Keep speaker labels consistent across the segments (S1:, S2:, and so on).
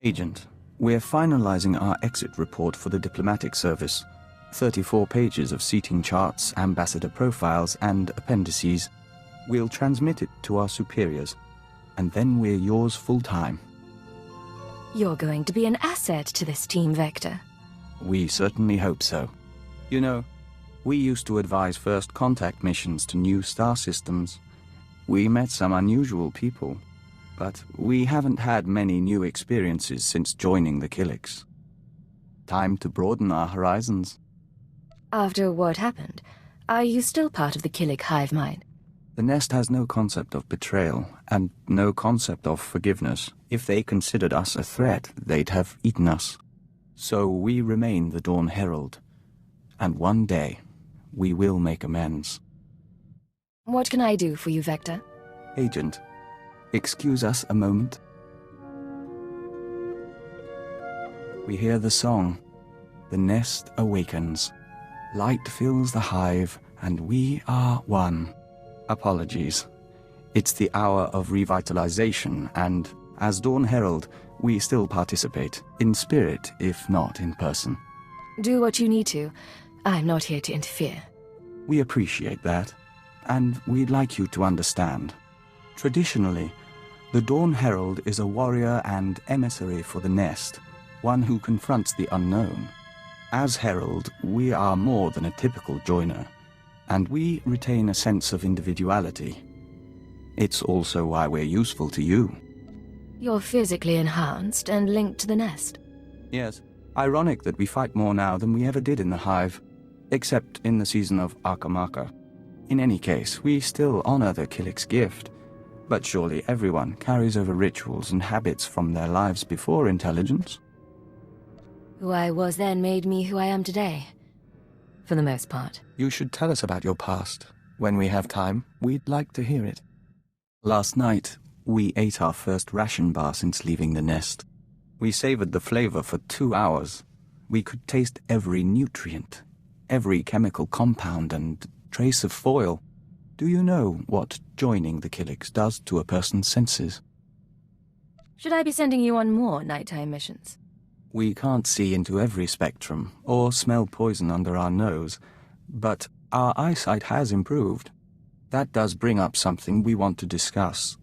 S1: Agent, we're finalizing our exit report for the diplomatic service. 34 pages of seating charts, ambassador profiles, and appendices. We'll transmit it to our superiors, and then we're yours full-time.
S2: You're going to be an asset to this team, Vector.
S1: We certainly hope so. You know, we used to advise first contact missions to new star systems. We met some unusual people, but we haven't had many new experiences since joining the Kylix. Time to broaden our horizons.
S2: After what happened, are you still part of the Kylix hive mind?
S1: The Nest has no concept of betrayal, and no concept of forgiveness. If they considered us a threat, they'd have eaten us. So we remain the Dawn Herald, and one day, we will make amends.
S2: What can I do for you, Vector?
S1: Agent, excuse us a moment. We hear the song, "The Nest Awakens." Light fills the hive, and we are one. Apologies. It's the hour of revitalization, and as Dawn Herald, we still participate, in spirit, if not in person.
S2: Do what you need to. I'm not here to interfere.
S1: We appreciate that, and we'd like you to understand. Traditionally, the Dawn Herald is a warrior and emissary for the Nest, one who confronts the unknown. As Herald, we are more than a typical joiner, and we retain a sense of individuality. It's also why we're useful to you.
S2: You're physically enhanced and linked to the Nest.
S1: Yes, ironic that we fight more now than we ever did in the Hive, except in the season of Akamaka. In any case, we still honor the Kylix gift, but surely everyone carries over rituals and habits from their lives before intelligence.
S2: Who I was then made me who I am today. For the most part.
S1: You should tell us about your past. When we have time, we'd like to hear it. Last night, we ate our first ration bar since leaving the Nest. We savored the flavor for 2 hours. We could taste every nutrient, every chemical compound and trace of foil. Do you know what joining the Kylix does to a person's senses?
S2: Should I be sending you on more nighttime missions?
S1: We can't see into every spectrum, or smell poison under our nose, but our eyesight has improved. That does bring up something we want to discuss.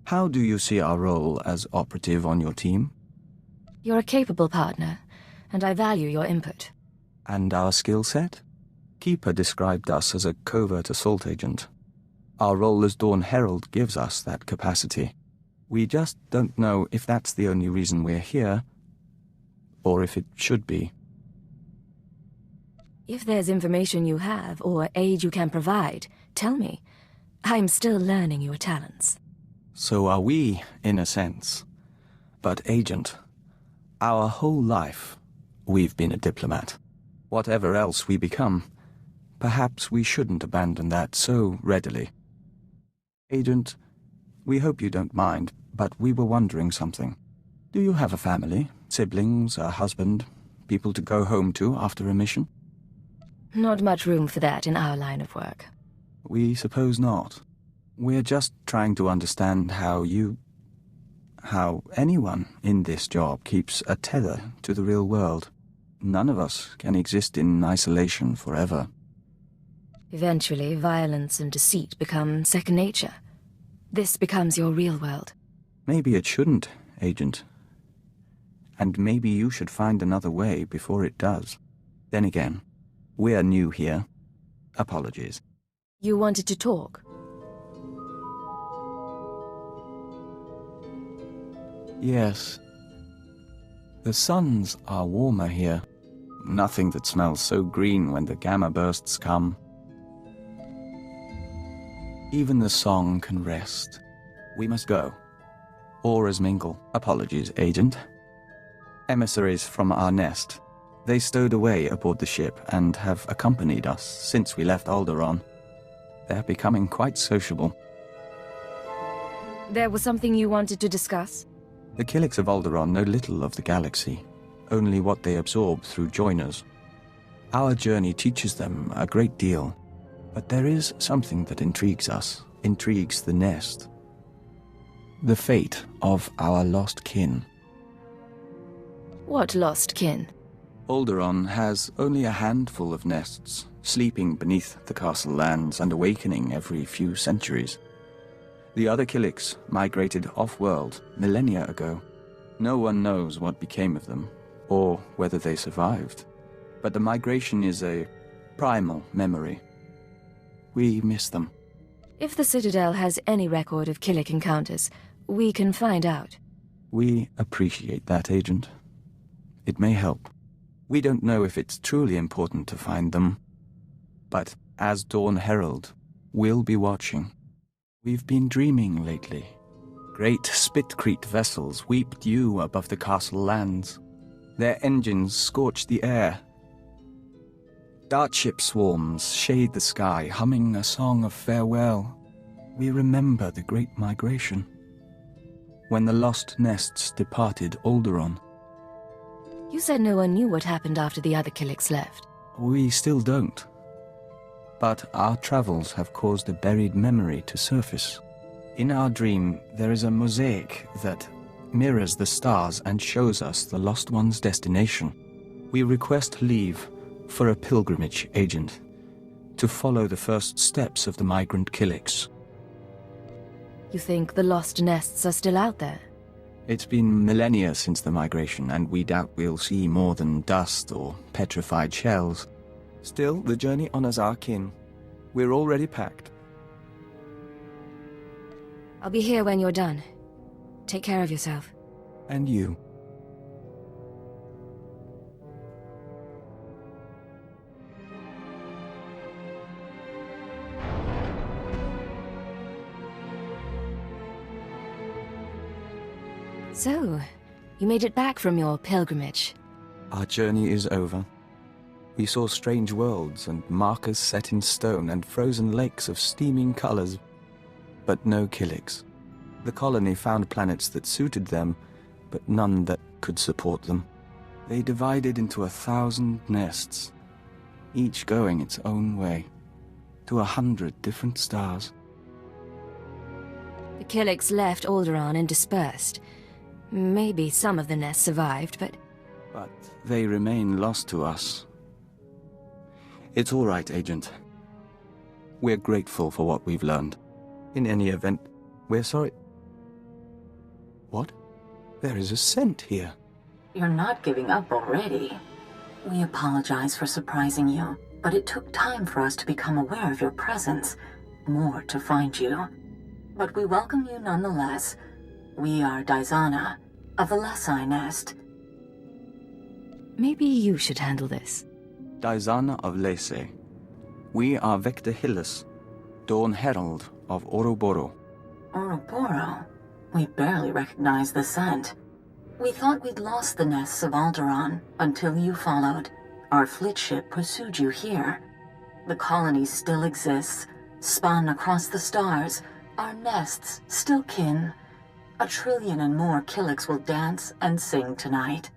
S1: How do you see our role as operative on your team?
S2: You're a capable partner, and I value your input.
S1: And our skill set? Keeper described us as a covert assault agent. Our role as Dawn Herald gives us that capacity. We just don't know if that's the only reason we're here, or if it should be.
S2: If there's information you have, or aid you can provide, tell me. I'm still learning your talents.
S1: So are we, in a sense. But, Agent, our whole life, we've been a diplomat. Whatever else we become, perhaps we shouldn't abandon that so readily. Agent, we hope you don't mind, but we were wondering something. Do you have a family, siblings, a husband, people to go home to after a mission?
S2: Not much room for that in our line of work.
S1: We suppose not. We're just trying to understand how anyone in this job keeps a tether to the real world. None of us can exist in isolation forever.
S2: Eventually, violence and deceit become second nature. This becomes your real world.
S1: Maybe it shouldn't, Agent. And maybe you should find another way before it does. Then again, we're new here. Apologies.
S2: You wanted to talk?
S1: Yes. The suns are warmer here. Nothing that smells so green when the gamma bursts come. Even the song can rest. We must go. Auras mingle. Apologies, Agent. Emissaries from our Nest. They stowed away aboard the ship and have accompanied us since we left Alderaan. They're becoming quite sociable.
S2: There was something you wanted to discuss?
S1: The Kylix of Alderaan know little of the galaxy, only what they absorb through joiners. Our journey teaches them a great deal, but there is something that intrigues us, intrigues the Nest. The fate of our lost kin.
S2: What lost kin?
S1: Alderaan has only a handful of nests, sleeping beneath the castle lands and awakening every few centuries. The other Killiks migrated off-world millennia ago. No one knows what became of them, or whether they survived. But the migration is a primal memory. We miss them.
S2: If the Citadel has any record of Killik encounters, we can find out.
S1: We appreciate that, Agent. It may help. We don't know if it's truly important to find them, but as Dawn Herald, we'll be watching. We've been dreaming lately. Great Spitcrete vessels weep dew above the castle lands. Their engines scorch the air. Dartship swarms shade the sky, humming a song of farewell. We remember the Great Migration, when the lost nests departed Alderaan.
S2: You said no one knew what happened after the other Killiks left.
S1: We still don't. But our travels have caused a buried memory to surface. In our dream, there is a mosaic that mirrors the stars and shows us the lost one's destination. We request leave for a pilgrimage, Agent, to follow the first steps of the migrant Killiks.
S2: You think the lost nests are still out there?
S1: It's been millennia since the migration, and we doubt we'll see more than dust or petrified shells. Still, the journey honors our kin. We're already packed.
S2: I'll be here when you're done. Take care of yourself.
S1: And you.
S2: So, you made it back from your pilgrimage.
S1: Our journey is over. We saw strange worlds and markers set in stone and frozen lakes of steaming colors, but no Killiks. The colony found planets that suited them, but none that could support them. They divided into 1,000 nests, each going its own way, to 100 different stars.
S2: The Killiks left Alderaan and dispersed. Maybe some of the nests survived, but
S1: they remain lost to us. It's all right, Agent. We're grateful for what we've learned. In any event, we're sorry. What? There is a scent here.
S3: You're not giving up already. We apologize for surprising you, but it took time for us to become aware of your presence. More to find you. But we welcome you nonetheless. We are Dizana, of the Lesai Nest.
S2: Maybe you should handle this.
S1: Dizana of Lesai. We are Vector Hyllus, Dawn Herald of Oroboro.
S3: Oroboro? We barely recognize the scent. We thought we'd lost the nests of Alderaan until you followed. Our fleet ship pursued you here. The colony still exists, spun across the stars. Our nests still kin. 1 trillion and more Killiks will dance and sing tonight.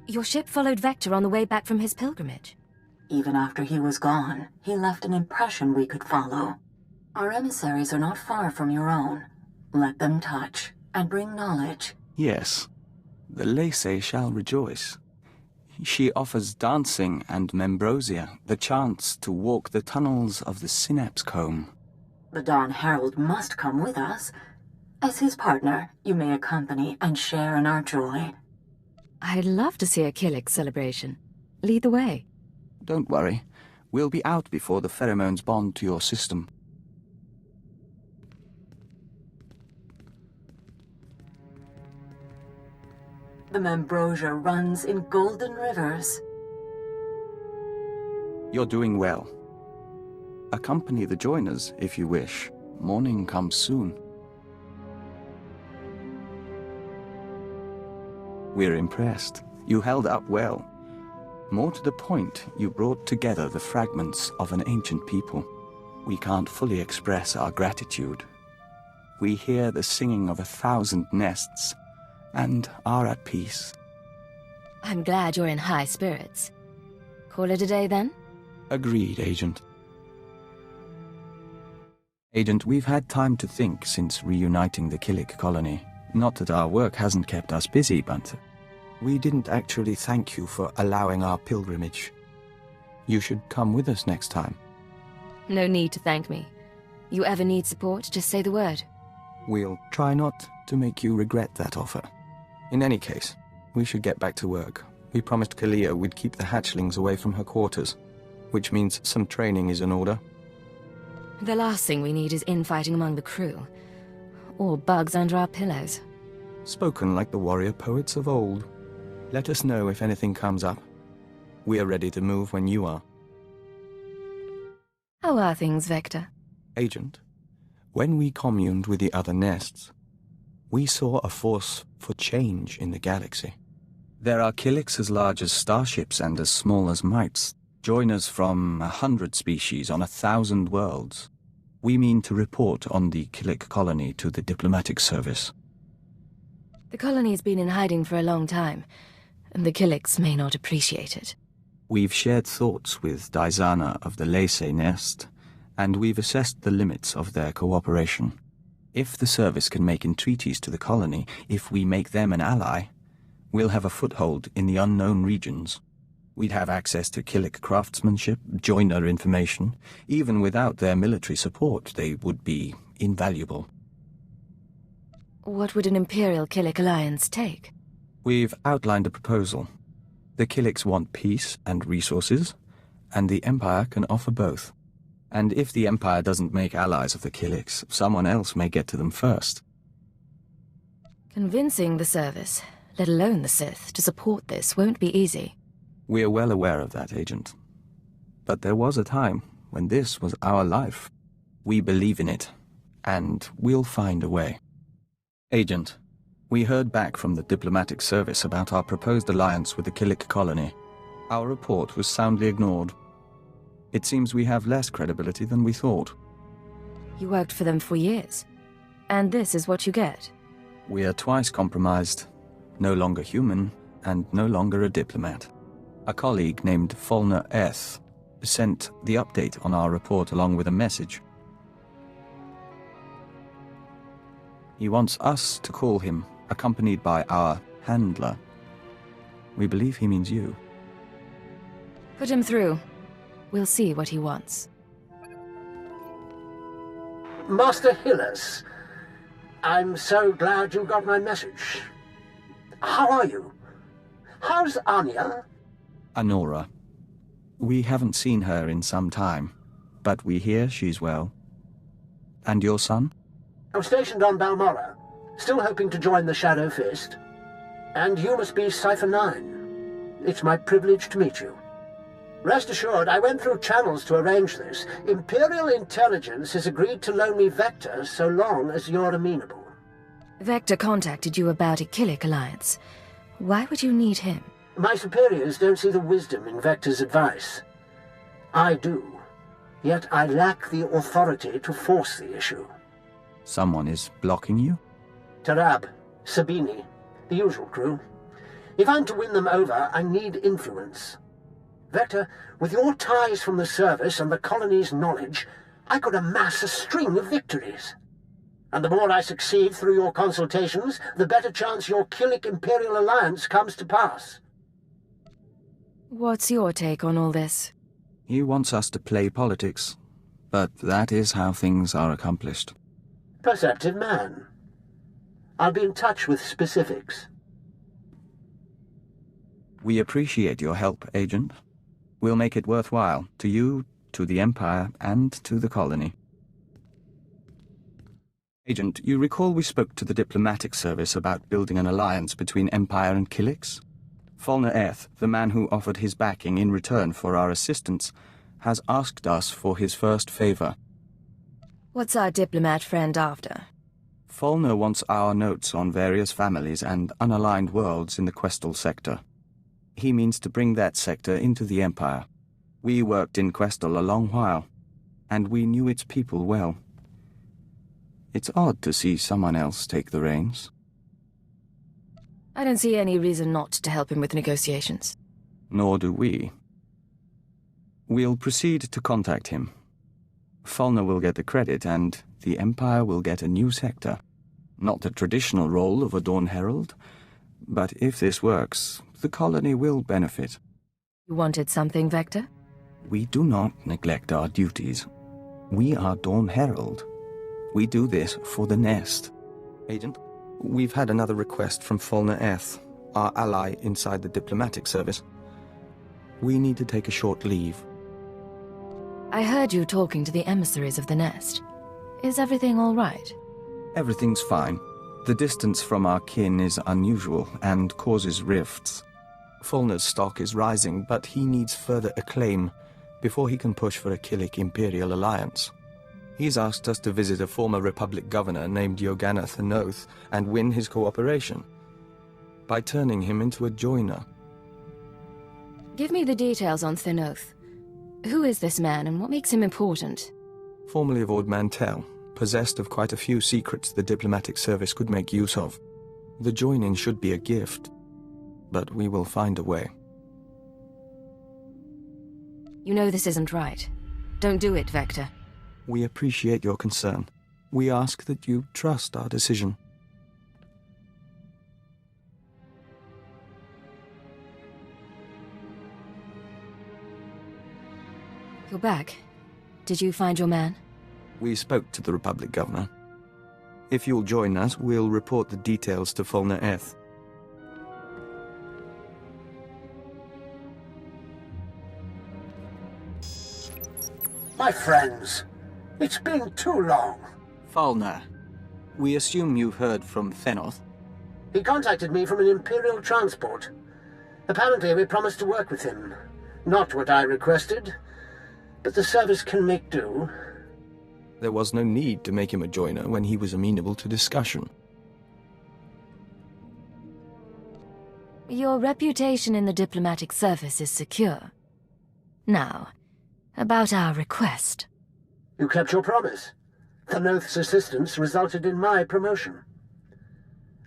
S2: Your ship followed Vector on the way back from his pilgrimage.
S3: Even after he was gone, he left an impression we could follow. Our emissaries are not far from your own. Let them touch and bring knowledge.
S1: Yes, the Lesai shall rejoice. She offers dancing and Membrosia the chance to walk the tunnels of the Synapse Comb.
S3: The Dawn Herald must come with us. As his partner, you may accompany and share in our joy.
S2: I'd love to see a Killik celebration. Lead the way.
S1: Don't worry. We'll be out before the pheromones bond to your system.
S3: The Membrosia runs in golden rivers.
S1: You're doing well. Accompany the joiners if you wish. Morning comes soon. We're impressed. You held up well. More to the point, you brought together the fragments of an ancient people. We can't fully express our gratitude. We hear the singing of 1,000 nests, and are at peace.
S2: I'm glad you're in high spirits. Call it a day, then?
S1: Agreed, Agent. Agent, we've had time to think since reuniting the Killik colony. Not that our work hasn't kept us busy, but We didn't actually thank you for allowing our pilgrimage. You should come with us next time.
S2: No need to thank me. You ever need support, just say the word.
S1: We'll try not to make you regret that offer. In any case, we should get back to work. We promised Kalia we'd keep the hatchlings away from her quarters, which means some training is in order.
S2: The last thing we need is infighting among the crew. Or bugs under our pillows.
S1: Spoken like the warrior poets of old. Let us know if anything comes up. We are ready to move when you are.
S2: How are things, Vector?
S1: Agent, when we communed with the other nests, we saw a force for change in the galaxy. There are Killiks as large as starships and as small as mites, joiners from 100 species on 1,000 worlds. We mean to report on the Killik colony to the diplomatic service.
S2: The colony's been in hiding for a long time, and the Killiks may not appreciate it.
S1: We've shared thoughts with Daizana of the Lyfre nest, and we've assessed the limits of their cooperation. If the service can make entreaties to the colony, if we make them an ally, we'll have a foothold in the unknown regions. We'd have access to Killik craftsmanship, joiner information. Even without their military support, they would be invaluable.
S2: What would an Imperial Killik alliance take?
S1: We've outlined a proposal. The Killiks want peace and resources, and the Empire can offer both. And if the Empire doesn't make allies of the Killiks, someone else may get to them first.
S2: Convincing the service, let alone the Sith, to support this won't be easy.
S1: We're well aware of that, Agent. But there was a time when this was our life. We believe in it, and we'll find a way. Agent, we heard back from the diplomatic service about our proposed alliance with the Killik colony. Our report was soundly ignored. It seems we have less credibility than we thought.
S2: You worked for them for years, and this is what you get.
S1: We are twice compromised, no longer human, and no longer a diplomat. A colleague named Fulner Eth sent the update on our report along with a message. He wants us to call him, accompanied by our handler. We believe he means you.
S2: Put him through. We'll see what he wants.
S4: Master Hyllus, I'm so glad you got my message. How are you? How's Anya?
S1: Anora. We haven't seen her in some time, but we hear she's well. And your son?
S4: I'm stationed on Balmorra, still hoping to join the Shadow Fist. And you must be Cypher 9. It's my privilege to meet you. Rest assured, I went through channels to arrange this. Imperial Intelligence has agreed to loan me Vector so long as you're amenable.
S2: Vector contacted you about a Killik alliance. Why would you need him?
S4: My superiors don't see the wisdom in Vector's advice. I do. Yet I lack the authority to force the issue.
S1: Someone is blocking you?
S4: Tarab, Sabini, the usual crew. If I'm to win them over, I need influence. Vector, with your ties from the service and the colony's knowledge, I could amass a string of victories. And the more I succeed through your consultations, the better chance your Killik Imperial Alliance comes to pass.
S2: What's your take on all this?
S1: He wants us to play politics, but that is how things are accomplished.
S4: Perceptive man. I'll be in touch with specifics.
S1: We appreciate your help, Agent. We'll make it worthwhile, to you, to the Empire, and to the colony. Agent, you recall we spoke to the diplomatic service about building an alliance between Empire and Killiks? Fulner Eth, the man who offered his backing in return for our assistance, has asked us for his first favor.
S2: What's our diplomat friend after?
S1: Fulner wants our notes on various families and unaligned worlds in the Questal sector. He means to bring that sector into the Empire. We worked in Questal a long while, and we knew its people well. It's odd to see someone else take the reins.
S2: I don't see any reason not to help him with negotiations.
S1: Nor do we. We'll proceed to contact him. Fulner will get the credit, and the Empire will get a new sector. Not the traditional role of a Dawn Herald, But if this works, the colony will benefit.
S2: You wanted something, Vector?
S1: We do not neglect our duties. We are Dawn Herald. We do this for the nest. Agent, we've had another request from Fulner Eth, our ally inside the diplomatic service. We need to take a short leave.
S2: I heard you talking to the emissaries of the nest. Is everything all right?
S1: Everything's fine. The distance from our kin is unusual and causes rifts. Fulner's stock is rising, but he needs further acclaim before he can push for a Killik Imperial alliance. He's asked us to visit a former Republic governor named Yogana Thanoth and win his cooperation by turning him into a joiner.
S2: Give me the details on Thanoth. Who is this man and what makes him important?
S1: Formerly of Ord Mantell, possessed of quite a few secrets the diplomatic service could make use of. The joining should be a gift, but we will find a way.
S2: You know this isn't right. Don't do it, Vector.
S1: We appreciate your concern. We ask that you trust our decision.
S2: You're back. Did you find your man?
S1: We spoke to the Republic governor. If you'll join us, we'll report the details to Fulner Eth.
S4: My friends, it's been too long.
S1: Fulner, we assume you've heard from Thanoth.
S4: He contacted me from an Imperial transport. Apparently we promised to work with him. Not what I requested, but the service can make do.
S1: There was no need to make him a joiner when he was amenable to discussion.
S2: Your reputation in the diplomatic service is secure. Now, about our request.
S4: You kept your promise. Thanoth's assistance resulted in my promotion.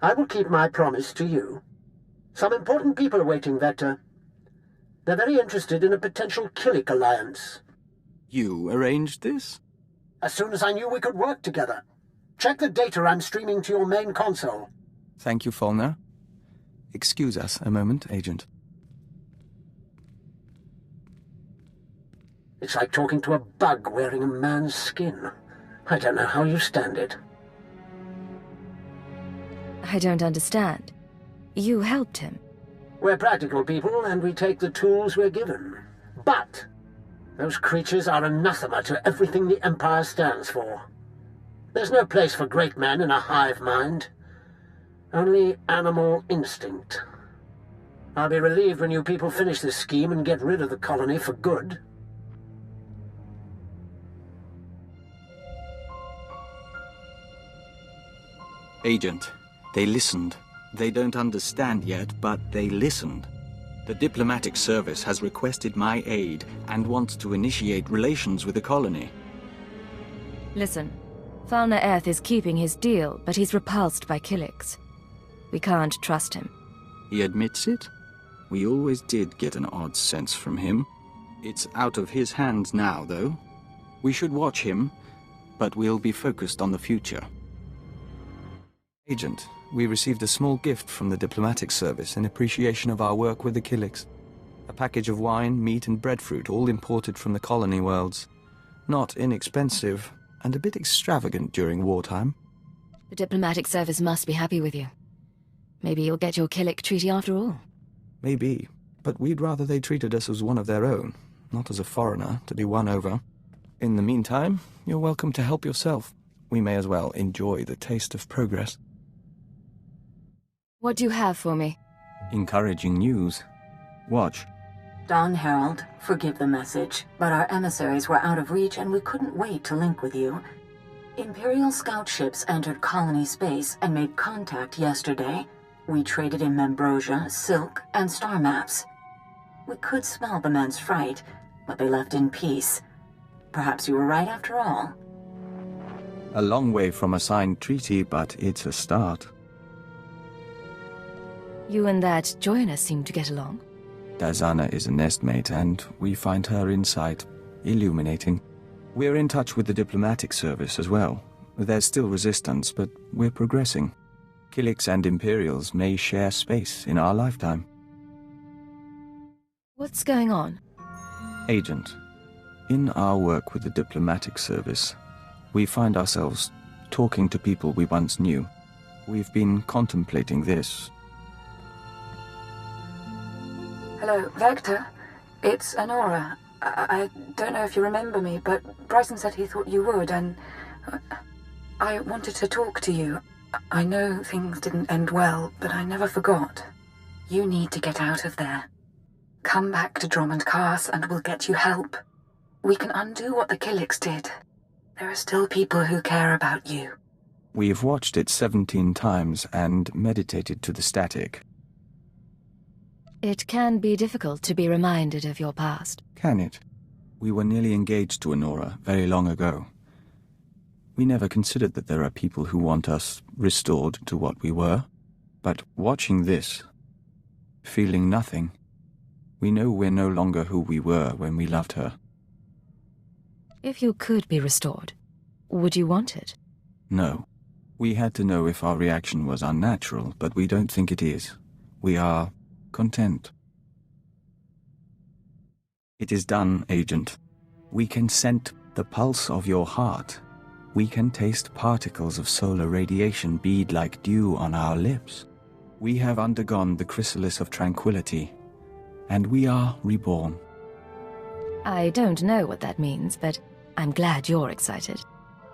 S4: I will keep my promise to you. Some important people are waiting, Vector. They're very interested in a potential Killik alliance.
S1: You arranged this?
S4: As soon as I knew we could work together. Check the data I'm streaming to your main console.
S1: Thank you, Fulner. Excuse us a moment, Agent.
S4: It's like talking to a bug wearing a man's skin. I don't know how you stand it.
S2: I don't understand. You helped him.
S4: We're practical people, and we take the tools we're given. But those creatures are anathema to everything the Empire stands for. There's no place for great men in a hive mind. Only animal instinct. I'll be relieved when you people finish this scheme and get rid of the colony for good.
S1: Agent, they listened. They don't understand yet, but they listened. The diplomatic service has requested my aid and wants to initiate relations with the colony.
S2: Listen, Fulner Eth is keeping his deal, but he's repulsed by Killiks. We can't trust him.
S1: He admits it? We always did get an odd sense from him. It's out of his hands now, though. We should watch him, but we'll be focused on the future. Agent, we received a small gift from the diplomatic service in appreciation of our work with the Killiks. A package of wine, meat, and breadfruit, all imported from the colony worlds. Not inexpensive, and a bit extravagant during wartime.
S2: The diplomatic service must be happy with you. Maybe you'll get your Killik treaty after all.
S1: Maybe, but we'd rather they treated us as one of their own, not as a foreigner to be won over. In the meantime, you're welcome to help yourself. We may as well enjoy the taste of progress.
S2: What do you have for me?
S1: Encouraging news. Watch.
S3: Dawn Herald, forgive the message, but our emissaries were out of reach and we couldn't wait to link with you. Imperial scout ships entered colony space and made contact yesterday. We traded in Membrosia, silk, and star maps. We could smell the men's fright, but they left in peace. Perhaps you were right after all.
S1: A long way from a signed treaty, but it's a start.
S2: You and that joiner seem to get along.
S1: Dazana is a nestmate, and we find her insight illuminating. We're in touch with the diplomatic service as well. There's still resistance, but we're progressing. Killiks and Imperials may share space in our lifetime.
S2: What's going on?
S1: Agent, in our work with the diplomatic service, we find ourselves talking to people we once knew. We've been contemplating this.
S5: Hello, Vector. It's Honora. I don't know if you remember me, but Bryson said he thought you would, and I wanted to talk to you. I know things didn't end well, but I never forgot. You need to get out of there. Come back to Drummond Cast and we'll get you help. We can undo what the Killiks did. There are still people who care about you.
S1: We've watched it 17 times and meditated to the static.
S2: It can be difficult to be reminded of your past.
S1: Can it? We were nearly engaged to Honora very long ago. We never considered that there are people who want us restored to what we were. But watching this, feeling nothing, we know we're no longer who we were when we loved her.
S2: If you could be restored, would you want it?
S1: No. We had to know if our reaction was unnatural, but we don't think it is. We are content. It is done, Agent. We can scent the pulse of your heart. We can taste particles of solar radiation bead like dew on our lips. We have undergone the chrysalis of tranquility, and we are reborn.
S2: I don't know what that means, but I'm glad you're excited.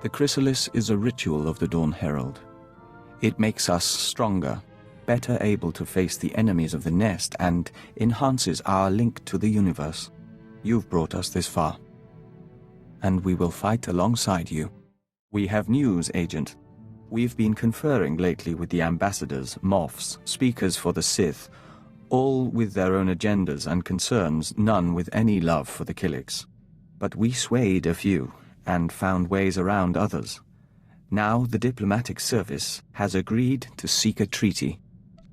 S1: The chrysalis is a ritual of the Dawn Herald. It makes us stronger, better able to face the enemies of the nest, and enhances our link to the universe. You've brought us this far, and we will fight alongside you. We have news, Agent. We've been conferring lately with the ambassadors, moffs, speakers for the Sith, all with their own agendas and concerns, none with any love for the Killiks. But we swayed a few, and found ways around others. Now the diplomatic service has agreed to seek a treaty.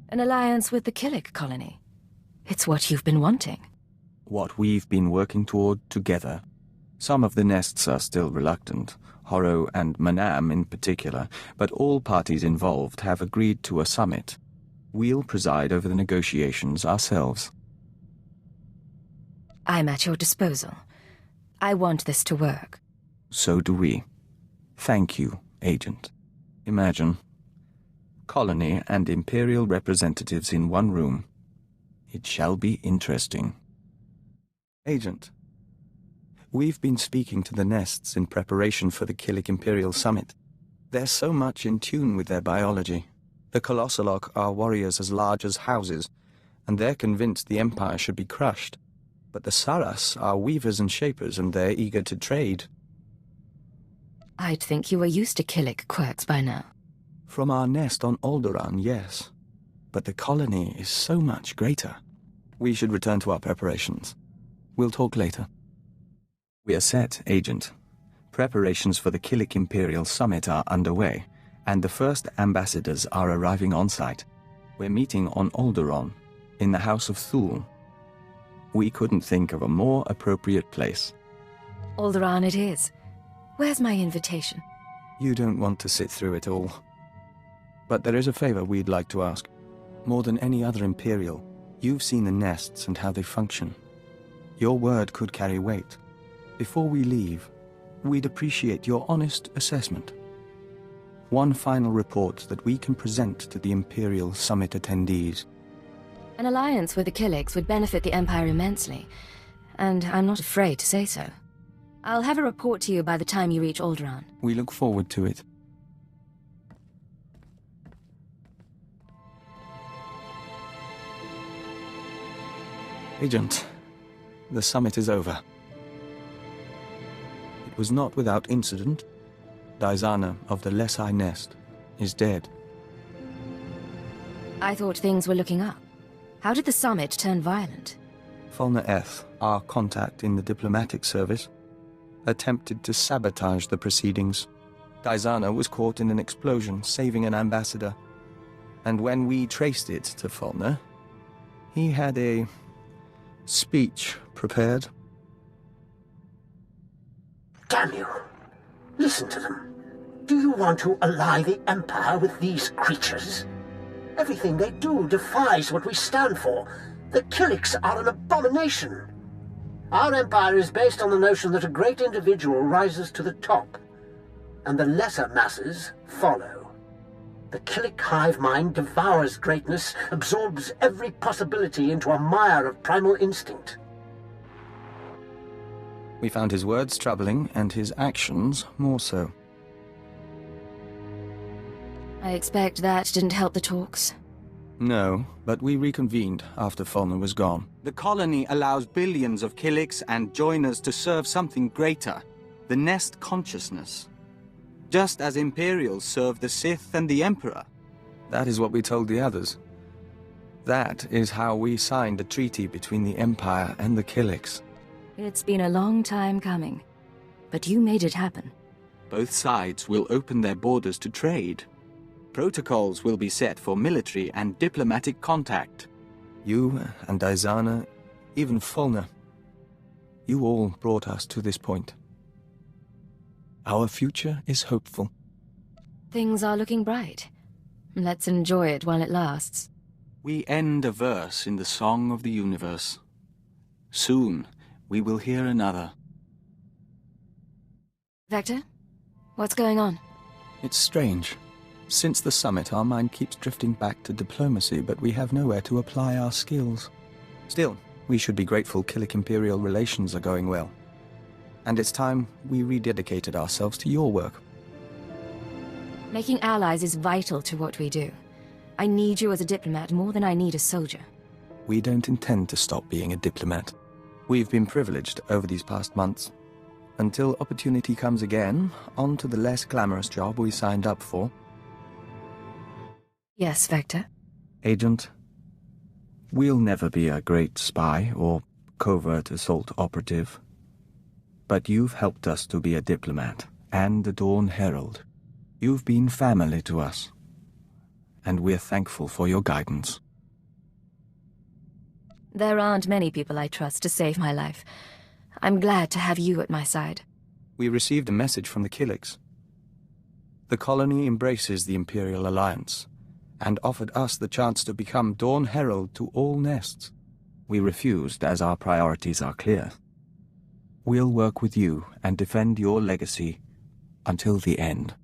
S2: An alliance with the Killik colony. It's what you've been wanting.
S1: What we've been working toward together. Some of the nests are still reluctant, Horro and Manam in particular, but all parties involved have agreed to a summit. We'll preside over the negotiations ourselves.
S2: I'm at your disposal. I want this to work.
S1: So do we. Thank you, Agent. Imagine. Colony and Imperial representatives in one room. It shall be interesting. Agent. We've been speaking to the nests in preparation for the Killik Imperial Summit. They're so much in tune with their biology. The Colossalok are warriors as large as houses, and they're convinced the Empire should be crushed. But the Saras are weavers and shapers, and they're eager to trade.
S2: I'd think you were used to Killik quirks by now.
S1: From our nest on Alderaan, yes. But the colony is so much greater. We should return to our preparations. We'll talk later. We are set, Agent. Preparations for the Killik Imperial Summit are underway, and the first ambassadors are arriving on site. We're meeting on Alderaan, in the House of Thule. We couldn't think of a more appropriate place.
S2: Alderaan it is. Where's my invitation?
S1: You don't want to sit through it all. But there is a favor we'd like to ask. More than any other Imperial, you've seen the nests and how they function. Your word could carry weight. Before we leave, we'd appreciate your honest assessment. One final report that we can present to the Imperial Summit attendees.
S2: An alliance with the Killiks would benefit the Empire immensely, and I'm not afraid to say so. I'll have a report to you by the time you reach Alderaan.
S1: We look forward to it. Agent, the summit is over. It was not without incident. Daizana of the Lesai Nest is dead.
S2: I thought things were looking up. How did the summit turn violent?
S1: Fulner Eth, our contact in the diplomatic service, attempted to sabotage the proceedings. Daizana was caught in an explosion, saving an ambassador. And when we traced it to Fulner, he had a speech prepared.
S4: Damn you! Listen to them. Do you want to ally the Empire with these creatures? Everything they do defies what we stand for. The Killiks are an abomination. Our empire is based on the notion that a great individual rises to the top, and the lesser masses follow. The Killik hive mind devours greatness, absorbs every possibility into a mire of primal instinct.
S1: We found his words troubling, and his actions more so.
S2: I expect that didn't help the talks.
S1: No, but we reconvened after Fulner was gone. The colony allows billions of Killiks and joiners to serve something greater, the Nest consciousness. Just as Imperials serve the Sith and the Emperor. That is what we told the others. That is how we signed the treaty between the Empire and the Killiks.
S2: It's been a long time coming, but you made it happen.
S1: Both sides will open their borders to trade. Protocols will be set for military and diplomatic contact. You and Izana, even Fulner, you all brought us to this point. Our future is hopeful.
S2: Things are looking bright. Let's enjoy it while it lasts.
S1: We end a verse in the Song of the Universe. Soon, we will hear another.
S2: Vector? What's going on?
S1: It's strange. Since the summit, our mind keeps drifting back to diplomacy, but we have nowhere to apply our skills. Still, we should be grateful Killik-Imperial relations are going well. And it's time we rededicated ourselves to your work.
S2: Making allies is vital to what we do. I need you as a diplomat more than I need a soldier.
S1: We don't intend to stop being a diplomat. We've been privileged over these past months. Until opportunity comes again, on to the less glamorous job we signed up for.
S2: Yes, Vector.
S1: Agent, we'll never be a great spy or covert assault operative. But you've helped us to be a diplomat and a Dawn Herald. You've been family to us, and we're thankful for your guidance.
S2: There aren't many people I trust to save my life. I'm glad to have you at my side.
S1: We received a message from the Killiks. The colony embraces the Imperial Alliance, and offered us the chance to become Dawn Herald to all nests. We refused, as our priorities are clear. We'll work with you and defend your legacy until the end.